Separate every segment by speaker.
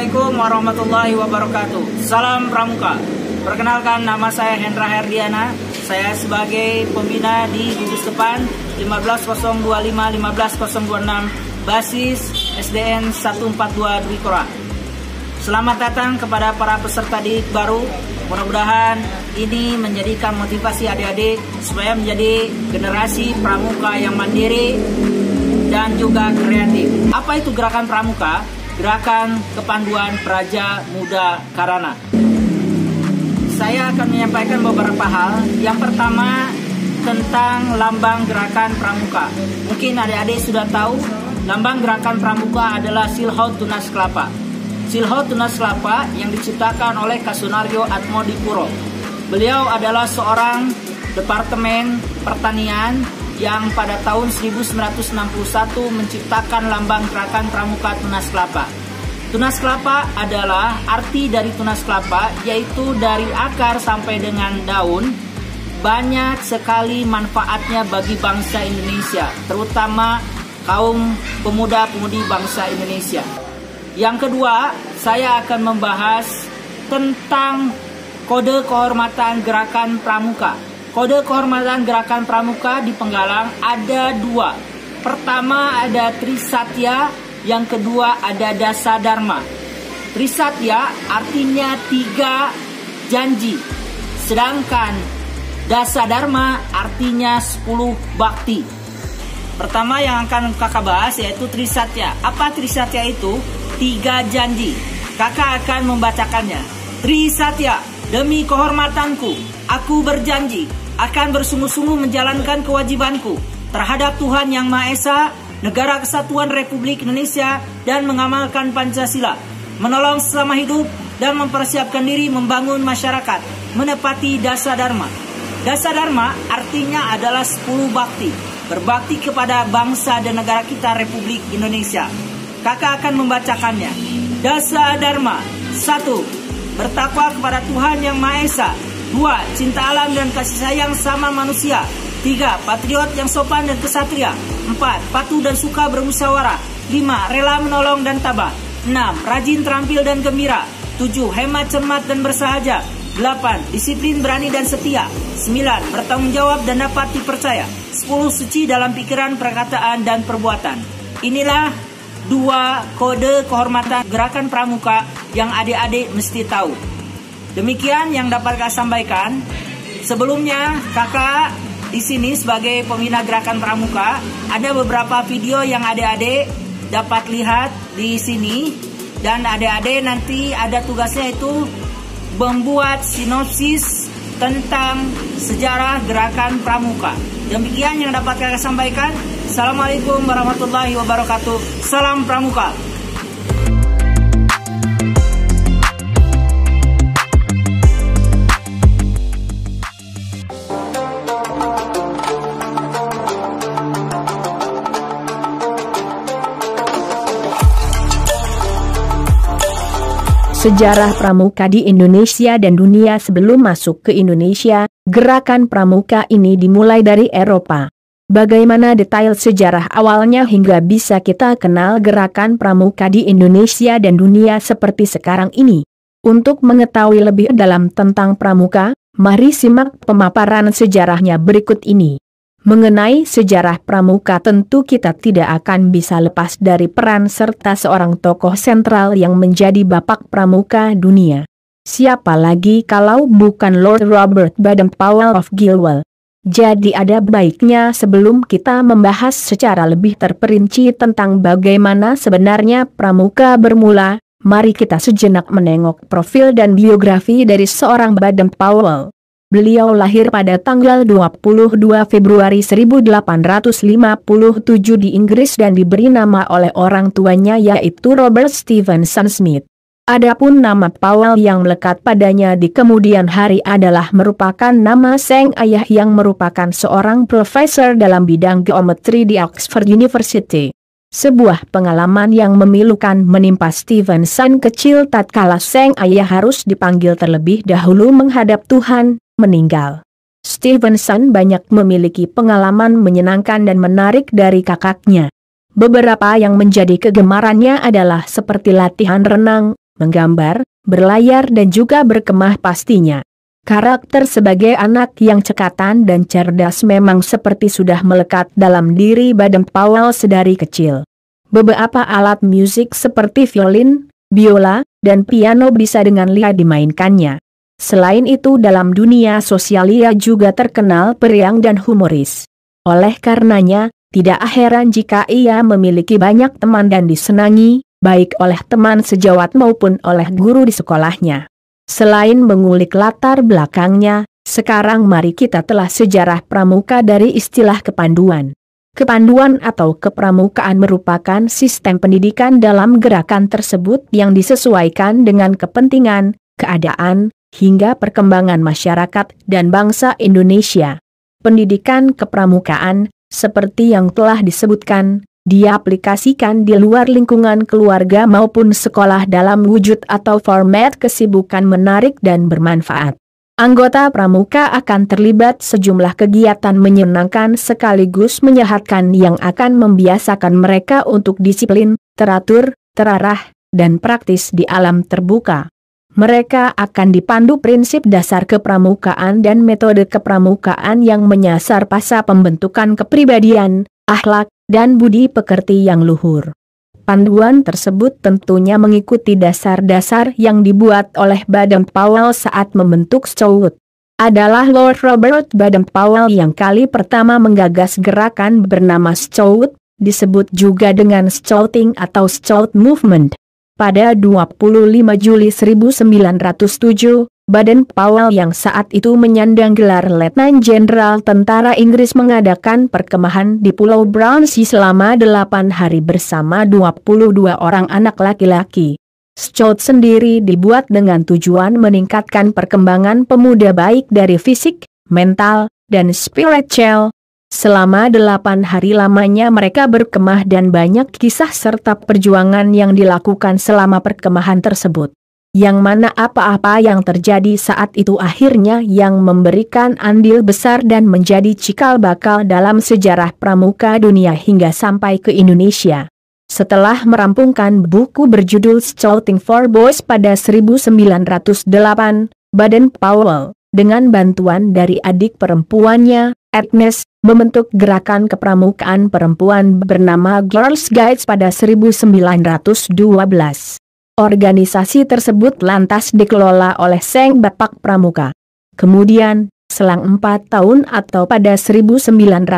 Speaker 1: Assalamualaikum warahmatullahi wabarakatuh. Salam Pramuka. Perkenalkan, nama saya Hendra Herdiana. Saya sebagai pembina di Gugus Depan 15.025-15.026 basis SDN 142 Dwi Korah. Selamat datang kepada para peserta didik baru. Mudah-mudahan ini menjadikan motivasi adik-adik supaya menjadi generasi pramuka yang mandiri dan juga kreatif. Apa itu gerakan pramuka? Gerakan Kepanduan Praja Muda Karana. Saya akan menyampaikan beberapa hal. Yang pertama tentang lambang gerakan pramuka. Mungkin adik-adik sudah tahu, lambang gerakan pramuka adalah Silhouette Tunas Kelapa. Silhouette Tunas Kelapa yang diciptakan oleh Kasunario Atmodipuro. Beliau adalah seorang Departemen Pertanian yang pada tahun 1961 menciptakan lambang gerakan pramuka tunas kelapa. Tunas kelapa adalah arti dari tunas kelapa, yaitu dari akar sampai dengan daun. Banyak sekali manfaatnya bagi bangsa Indonesia, terutama kaum pemuda-pemudi bangsa Indonesia. Yang kedua, saya akan membahas tentang kode kehormatan gerakan pramuka. Kode kehormatan gerakan pramuka di Penggalang ada dua. Pertama ada Trisatya, yang kedua ada Dasadharma. Trisatya artinya 3 janji, sedangkan Dasadharma artinya 10 bakti. Pertama yang akan kakak bahas yaitu Trisatya. Apa Trisatya itu? 3 janji. Kakak akan membacakannya. Trisatya, demi kehormatanku, aku berjanji akan bersungguh-sungguh menjalankan kewajibanku terhadap Tuhan Yang Maha Esa, Negara Kesatuan Republik Indonesia, dan mengamalkan Pancasila, menolong selama hidup, dan mempersiapkan diri membangun masyarakat, menepati Dasadharma. Dasadharma artinya adalah 10 bakti, berbakti kepada bangsa dan negara kita Republik Indonesia. Kakak akan membacakannya. Dasadharma. 1. Bertakwa kepada Tuhan Yang Maha Esa. 2. Cinta alam dan kasih sayang sama manusia. 3. Patriot yang sopan dan kesatria. 4. Patuh dan suka bermusyawarah. 5. Rela menolong dan tabah. 6. Rajin, terampil dan gembira. 7. Hemat, cermat dan bersahaja. 8. Disiplin, berani dan setia. 9. Bertanggung jawab dan dapat dipercaya. 10. Suci dalam pikiran, perkataan dan perbuatan. Inilah 2 kode kehormatan gerakan pramuka yang adik-adik mesti tahu. Demikian yang dapat kakak sampaikan. Sebelumnya kakak di sini sebagai pembina gerakan pramuka ada beberapa video yang adik-adik dapat lihat di sini, dan adik-adik nanti ada tugasnya itu membuat sinopsis tentang sejarah gerakan pramuka. Demikian yang dapat kakak sampaikan. Assalamualaikum warahmatullahi wabarakatuh. Salam Pramuka.
Speaker 2: Sejarah pramuka di Indonesia dan dunia. Sebelum masuk ke Indonesia, gerakan pramuka ini dimulai dari Eropa. Bagaimana detail sejarah awalnya hingga bisa kita kenal gerakan pramuka di Indonesia dan dunia seperti sekarang ini? Untuk mengetahui lebih dalam tentang pramuka, mari simak pemaparan sejarahnya berikut ini. Mengenai sejarah pramuka, tentu kita tidak akan bisa lepas dari peran serta seorang tokoh sentral yang menjadi bapak pramuka dunia. Siapa lagi kalau bukan Lord Robert Baden-Powell of Gilwell. Jadi ada baiknya sebelum kita membahas secara lebih terperinci tentang bagaimana sebenarnya pramuka bermula, mari kita sejenak menengok profil dan biografi dari seorang Baden-Powell. Beliau lahir pada tanggal 22 Februari 1857 di Inggris dan diberi nama oleh orang tuanya yaitu Robert Stevenson Smith. Adapun nama Powell yang melekat padanya di kemudian hari adalah merupakan nama sang ayah yang merupakan seorang profesor dalam bidang geometri di Oxford University. Sebuah pengalaman yang memilukan menimpa Stevenson kecil tatkala sang ayah harus dipanggil terlebih dahulu menghadap Tuhan, meninggal. Stevenson banyak memiliki pengalaman menyenangkan dan menarik dari kakaknya. Beberapa yang menjadi kegemarannya adalah seperti latihan renang, menggambar, berlayar dan juga berkemah pastinya. Karakter sebagai anak yang cekatan dan cerdas memang seperti sudah melekat dalam diri Baden Powell sedari kecil. Beberapa alat musik seperti violin, biola, dan piano bisa dengan lihat dimainkannya. Selain itu dalam dunia sosial ia juga terkenal periang dan humoris. Oleh karenanya, tidak heran jika ia memiliki banyak teman dan disenangi, baik oleh teman sejawat maupun oleh guru di sekolahnya. Selain mengulik latar belakangnya, sekarang mari kita telah sejarah pramuka dari istilah kepanduan. Kepanduan atau kepramukaan merupakan sistem pendidikan dalam gerakan tersebut yang disesuaikan dengan kepentingan, keadaan, hingga perkembangan masyarakat dan bangsa Indonesia. Pendidikan kepramukaan, seperti yang telah disebutkan, diaplikasikan di luar lingkungan keluarga maupun sekolah dalam wujud atau format kesibukan menarik dan bermanfaat. Anggota pramuka akan terlibat sejumlah kegiatan menyenangkan sekaligus menyehatkan yang akan membiasakan mereka untuk disiplin, teratur, terarah, dan praktis di alam terbuka. Mereka akan dipandu prinsip dasar kepramukaan dan metode kepramukaan yang menyasar pada pembentukan kepribadian, akhlak, dan budi pekerti yang luhur. Panduan tersebut tentunya mengikuti dasar-dasar yang dibuat oleh Baden Powell saat membentuk Scout. Adalah Lord Robert Baden Powell yang kali pertama menggagas gerakan bernama Scout, disebut juga dengan Scouting atau Scout Movement. Pada 25 Juli 1907, Baden Powell yang saat itu menyandang gelar Letnan Jenderal Tentara Inggris mengadakan perkemahan di Pulau Brownsea selama 8 hari bersama 22 orang anak laki-laki. Scout sendiri dibuat dengan tujuan meningkatkan perkembangan pemuda baik dari fisik, mental, dan spiritual. Selama 8 hari lamanya mereka berkemah dan banyak kisah serta perjuangan yang dilakukan selama perkemahan tersebut. Yang mana apa-apa yang terjadi saat itu akhirnya yang memberikan andil besar dan menjadi cikal bakal dalam sejarah pramuka dunia hingga sampai ke Indonesia. Setelah merampungkan buku berjudul Scouting for Boys pada 1908, Baden Powell, dengan bantuan dari adik perempuannya, Agnes, membentuk gerakan kepramukaan perempuan bernama Girls Guides pada 1912. Organisasi tersebut lantas dikelola oleh Sang Bapak Pramuka. Kemudian, selang 4 tahun atau pada 1916,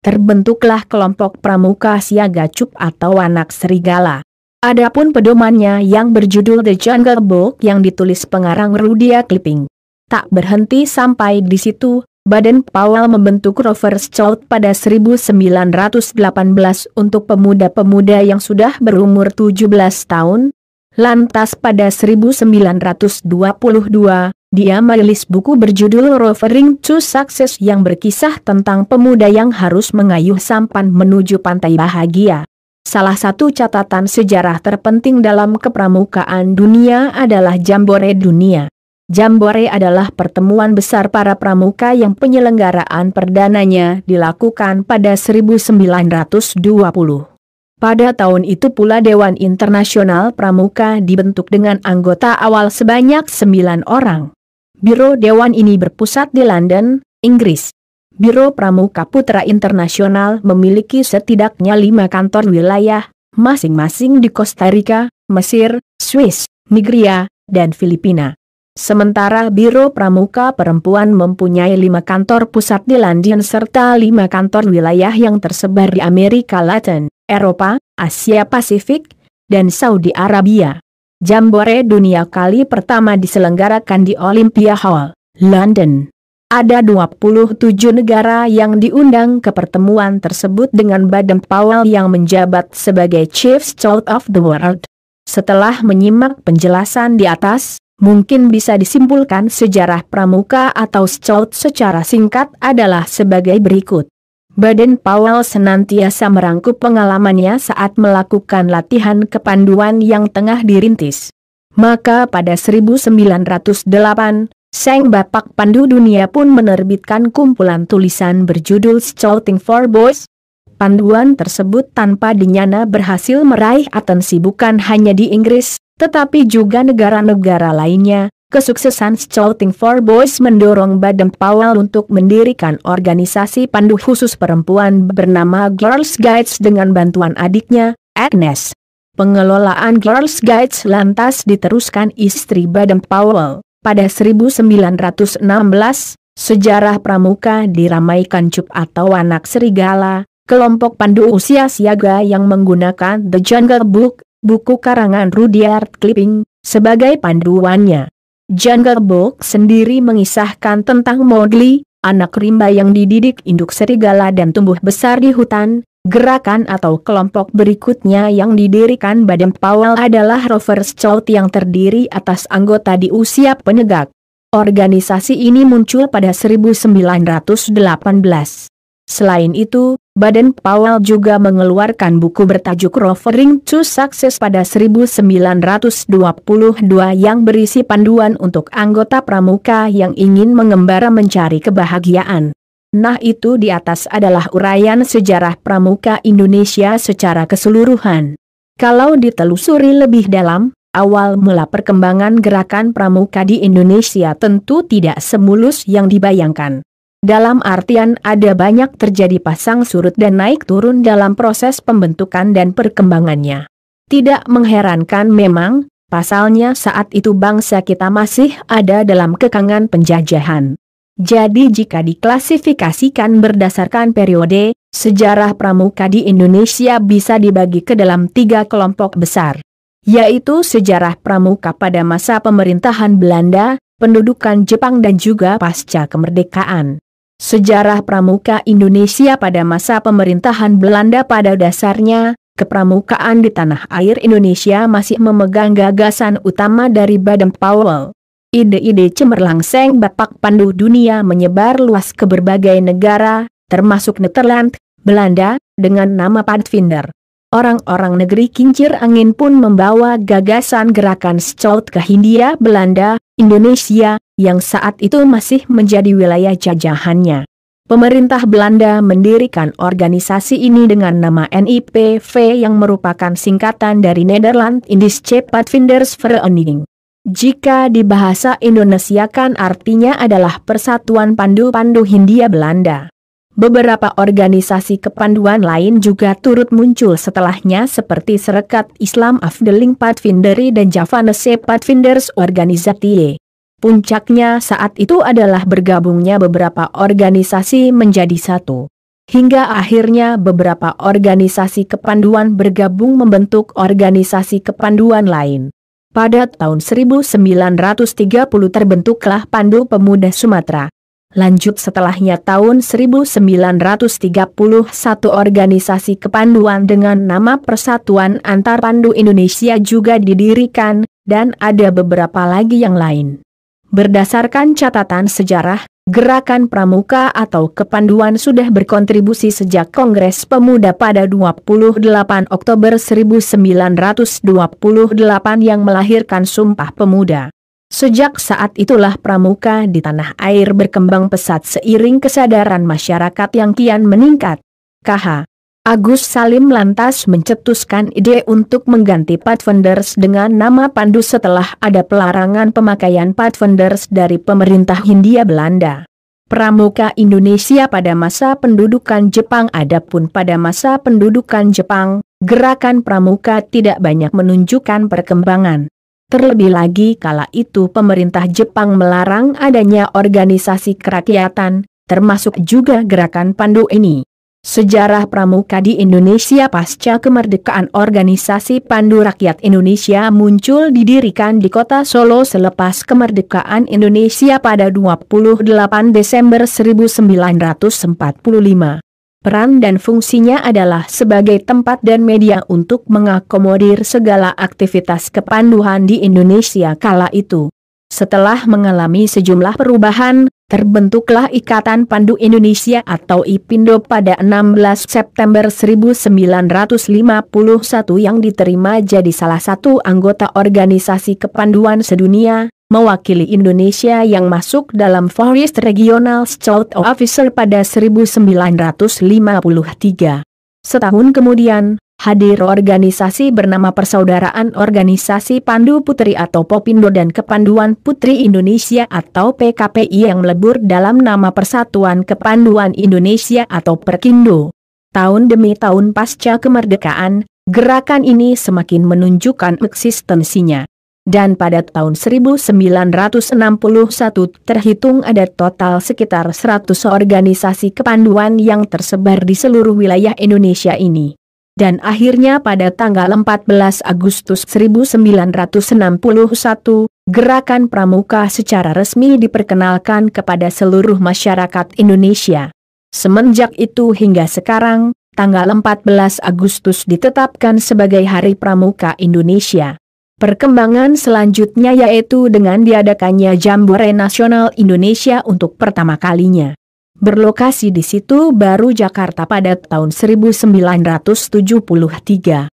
Speaker 2: terbentuklah kelompok pramuka siaga cup atau anak serigala. Adapun pedomannya yang berjudul The Jungle Book yang ditulis pengarang Rudyard Kipling. Tak berhenti sampai di situ, Baden Powell membentuk Rover Scout pada 1918 untuk pemuda-pemuda yang sudah berumur 17 tahun. Lantas pada 1922, dia merilis buku berjudul Rovering to Success yang berkisah tentang pemuda yang harus mengayuh sampan menuju pantai bahagia. Salah satu catatan sejarah terpenting dalam kepramukaan dunia adalah Jambore Dunia. Jambore adalah pertemuan besar para pramuka yang penyelenggaraan perdananya dilakukan pada 1920. Pada tahun itu pula Dewan Internasional Pramuka dibentuk dengan anggota awal sebanyak 9 orang. Biro Dewan ini berpusat di London, Inggris. Biro Pramuka Putra Internasional memiliki setidaknya 5 kantor wilayah, masing-masing di Costa Rica, Mesir, Swiss, Nigeria, dan Filipina. Sementara Biro Pramuka Perempuan mempunyai 5 kantor pusat di London serta 5 kantor wilayah yang tersebar di Amerika Latin, Eropa, Asia Pasifik, dan Saudi Arabia. Jambore Dunia kali pertama diselenggarakan di Olympia Hall, London. Ada 27 negara yang diundang ke pertemuan tersebut dengan Baden Powell yang menjabat sebagai Chief Scout of the World. Setelah menyimak penjelasan di atas, mungkin bisa disimpulkan sejarah pramuka atau Scout secara singkat adalah sebagai berikut. Baden Powell senantiasa merangkup pengalamannya saat melakukan latihan kepanduan yang tengah dirintis. Maka pada 1908, Sang Bapak Pandu Dunia pun menerbitkan kumpulan tulisan berjudul Scouting for Boys. Panduan tersebut tanpa dinyana berhasil meraih atensi bukan hanya di Inggris, tetapi juga negara-negara lainnya. Kesuksesan Scouting for Boys mendorong Baden-Powell untuk mendirikan organisasi pandu khusus perempuan bernama Girls Guides dengan bantuan adiknya, Agnes. Pengelolaan Girls Guides lantas diteruskan istri Baden-Powell. Pada 1916, sejarah pramuka diramaikan Cup atau anak serigala, kelompok pandu usia siaga yang menggunakan The Jungle Book, buku karangan Rudyard Kipling, sebagai panduannya. Jungle Book sendiri mengisahkan tentang Mowgli, anak rimba yang dididik induk serigala dan tumbuh besar di hutan. Gerakan atau kelompok berikutnya yang didirikan Baden-Powell adalah Rover Scout yang terdiri atas anggota di usia penegak. Organisasi ini muncul pada 1918. Selain itu, Baden-Powell juga mengeluarkan buku bertajuk Rovering to Success pada 1922 yang berisi panduan untuk anggota pramuka yang ingin mengembara mencari kebahagiaan. Nah, itu di atas adalah uraian sejarah pramuka Indonesia secara keseluruhan. Kalau ditelusuri lebih dalam, awal mula perkembangan gerakan pramuka di Indonesia tentu tidak semulus yang dibayangkan. Dalam artian ada banyak terjadi pasang surut dan naik turun dalam proses pembentukan dan perkembangannya. Tidak mengherankan memang, pasalnya saat itu bangsa kita masih ada dalam kekangan penjajahan. Jadi jika diklasifikasikan berdasarkan periode, sejarah pramuka di Indonesia bisa dibagi ke dalam 3 kelompok besar. Yaitu sejarah pramuka pada masa pemerintahan Belanda, pendudukan Jepang dan juga pasca kemerdekaan. Sejarah pramuka Indonesia pada masa pemerintahan Belanda pada dasarnya, kepramukaan di tanah air Indonesia masih memegang gagasan utama dari Baden-Powell. Ide-ide cemerlang Seng Bapak Pandu dunia menyebar luas ke berbagai negara, termasuk Nederland, Belanda, dengan nama Pathfinder. Orang-orang negeri kincir angin pun membawa gagasan gerakan Scout ke Hindia Belanda, Indonesia, yang saat itu masih menjadi wilayah jajahannya. Pemerintah Belanda mendirikan organisasi ini dengan nama NIPV yang merupakan singkatan dari Nederland Indische Padvinders Vereniging. Jika dibahasa Indonesiakan artinya adalah Persatuan Pandu-Pandu Hindia Belanda. Beberapa organisasi kepanduan lain juga turut muncul setelahnya seperti Serekat Islam Afdeling Padvinderi dan Javanese Padvinders Organisatie. Puncaknya saat itu adalah bergabungnya beberapa organisasi menjadi satu. Hingga akhirnya beberapa organisasi kepanduan bergabung membentuk organisasi kepanduan lain. Pada tahun 1930 terbentuklah Pandu Pemuda Sumatera. Lanjut setelahnya tahun 1931 organisasi kepanduan dengan nama Persatuan Antar Pandu Indonesia juga didirikan, dan ada beberapa lagi yang lain. Berdasarkan catatan sejarah, gerakan pramuka atau kepanduan sudah berkontribusi sejak Kongres Pemuda pada 28 Oktober 1928 yang melahirkan Sumpah Pemuda. Sejak saat itulah pramuka di tanah air berkembang pesat seiring kesadaran masyarakat yang kian meningkat. KH Agus Salim lantas mencetuskan ide untuk mengganti Pathfinders dengan nama Pandu setelah ada pelarangan pemakaian Pathfinders dari pemerintah Hindia Belanda. Pramuka Indonesia pada masa pendudukan Jepang. Adapun pada masa pendudukan Jepang, gerakan pramuka tidak banyak menunjukkan perkembangan. Terlebih lagi kala itu pemerintah Jepang melarang adanya organisasi kerakyatan, termasuk juga gerakan Pandu ini. Sejarah pramuka di Indonesia pasca kemerdekaan. Organisasi Pandu Rakyat Indonesia muncul didirikan di kota Solo selepas kemerdekaan Indonesia pada 28 Desember 1945. Peran dan fungsinya adalah sebagai tempat dan media untuk mengakomodir segala aktivitas kepanduan di Indonesia kala itu. Setelah mengalami sejumlah perubahan, terbentuklah Ikatan Pandu Indonesia atau IPINDO pada 16 September 1951 yang diterima jadi salah satu anggota organisasi kepanduan sedunia, mewakili Indonesia yang masuk dalam Forest Regional Scout Officer pada 1953. Setahun kemudian, Hadir organisasi bernama Persaudaraan Organisasi Pandu Putri atau Popindo dan Kepanduan Putri Indonesia atau PKPI yang melebur dalam nama Persatuan Kepanduan Indonesia atau Perkindo. Tahun demi tahun pasca kemerdekaan, gerakan ini semakin menunjukkan eksistensinya. Dan pada tahun 1961 terhitung ada total sekitar 100 organisasi kepanduan yang tersebar di seluruh wilayah Indonesia ini. Dan akhirnya pada tanggal 14 Agustus 1961, Gerakan Pramuka secara resmi diperkenalkan kepada seluruh masyarakat Indonesia. Semenjak itu hingga sekarang, tanggal 14 Agustus ditetapkan sebagai Hari Pramuka Indonesia. Perkembangan selanjutnya yaitu dengan diadakannya Jambore Nasional Indonesia untuk pertama kalinya. Berlokasi di Situ Baru, Jakarta pada tahun 1973.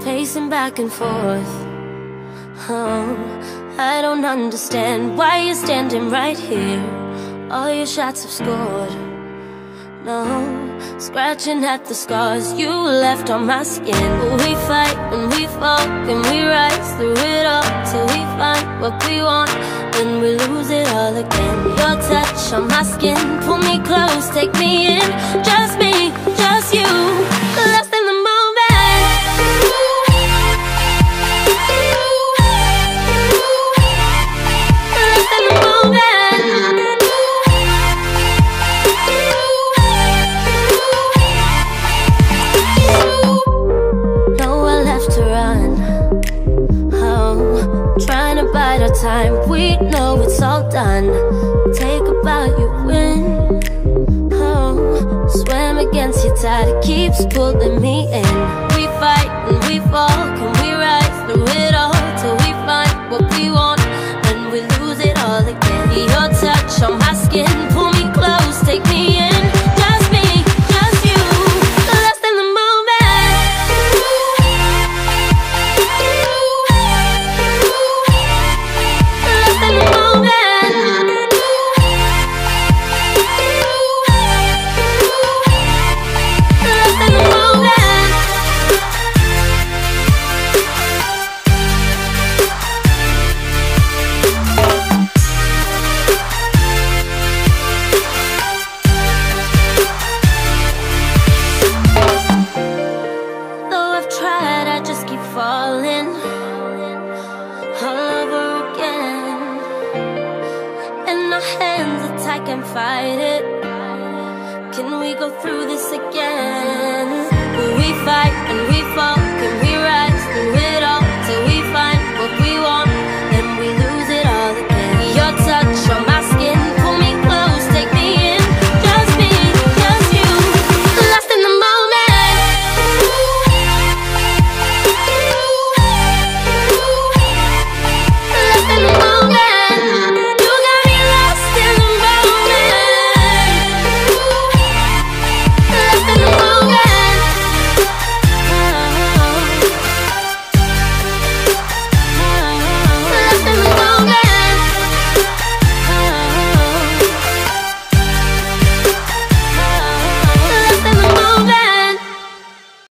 Speaker 3: Pacing back and forth. Oh, I don't understand why you're standing right here. All your shots have scored. No, scratching at the scars you left on my skin. We fight and we fall and we rise through it all till we find what we want. Then we lose it all again. Your touch on my skin, pull me close, take me in. Just me, just you, lost in the moment. Time we know it's all done. Take a bow, you win. Oh, swim against your tide, it keeps pulling me in. We fight and we fall, can we rise through it all till we find what we want, and we lose it all again. Your touch on my skin, pull me close, take me in. Just me, just you, lost in the moment. Lost in the moment. Lost in the moment. Though I've tried, I just keep falling all over again. And our hands are tight, can't fight it. Can we go through this again? We fight and